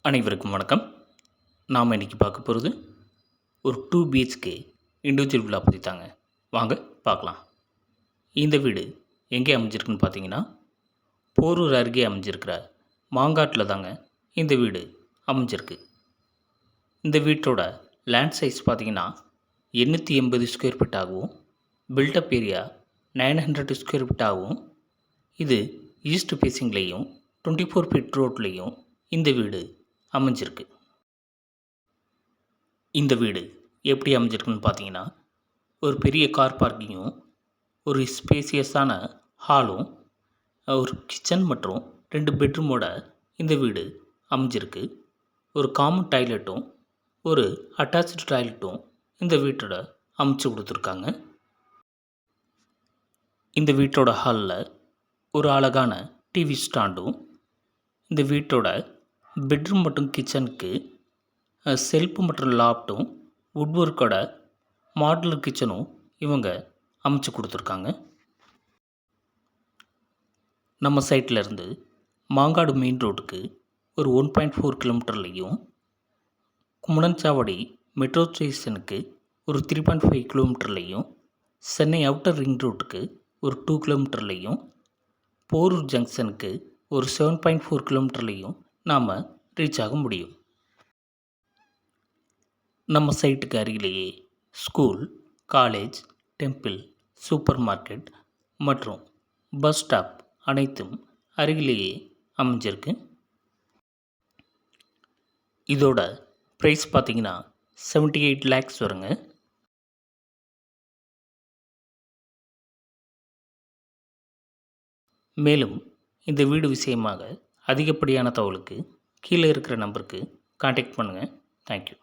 அனைவருக்கும் வணக்கம். நாம் இன்றைக்கி பார்க்க போகிறது ஒரு 2 பிஹெச்கே இண்டிவிஜுவல் வில்லா பற்றி தாங்க. வாங்க பார்க்கலாம். இந்த வீடு எங்கே அமைஞ்சிருக்குன்னு பார்த்தீங்கன்னா, போரூர் அருகே அமைஞ்சிருக்கிற மாங்காட்டில் தாங்க இந்த வீடு அமைஞ்சிருக்கு. இந்த வீட்டோட லேண்ட் சைஸ் பார்த்தீங்கன்னா 880 ஸ்கொயர் ஃபீட் ஆகவும், பில்டப் ஏரியா 900 ஸ்கொயர் ஃபீட் ஆகவும், இது ஈஸ்ட் ஃபேஸிங்லேயும் 24 ஃபீட் ரோட்லேயும் இந்த வீடு அமைஞ்சிருக்கு. இந்த வீடு எப்படி அமைஞ்சிருக்குன்னு பார்த்தீங்கன்னா, ஒரு பெரிய கார் பார்க்கிங்கும், ஒரு ஸ்பேசியஸான ஹாலும், ஒரு கிச்சன் மற்றும் 2 பெட்ரூமோட இந்த வீடு அமைஞ்சிருக்கு. ஒரு காமன் டாய்லெட்டும் ஒரு அட்டாச்டு டாய்லெட்டும் இந்த வீட்டோட அமைச்சு கொடுத்துருக்காங்க. இந்த வீட்டோட ஹாலில் ஒரு அழகான டிவி ஸ்டாண்டும், இந்த வீட்டோட பெட்ரூம் மற்றும் கிச்சனுக்கு செல்ஃபு மற்றும் லாப்டும் வுட் ஒர்க்கோட மாடுலர் கிச்சனும் இவங்க அமைச்சு கொடுத்துருக்காங்க. நம்ம சைட்லேருந்து மாங்காடு மெயின் ரோட்டுக்கு ஒரு 1.4 கிலோமீட்டர்லேயும், குமணன்சாவடி மெட்ரோ ஸ்டேஷனுக்கு ஒரு 3.5 கிலோமீட்டர்லேயும், சென்னை அவுட்டர் ரிங் ரோட்டுக்கு ஒரு 2 கிலோமீட்டர்லேயும், போரூர் ஜங்ஷனுக்கு ஒரு 7.4 கிலோமீட்டர்லேயும் நாம் ரீச் ஆக முடியும். நம்ம சைட்டுக்கு அருகிலேயே school, college, temple, super market மற்றும் பஸ் ஸ்டாப் அனைத்தும் அருகிலேயே அமைஞ்சிருக்கு. இதோட ப்ரைஸ் பார்த்திங்கன்னா 78 lakhs வருங்க. மேலும் இந்த வீடு விஷயமாக அதிகப்படியான தகவலுக்கு கீழே இருக்கிற நம்பருக்கு கான்டாக்ட் பண்ணுங்கள். தேங்க்யூ.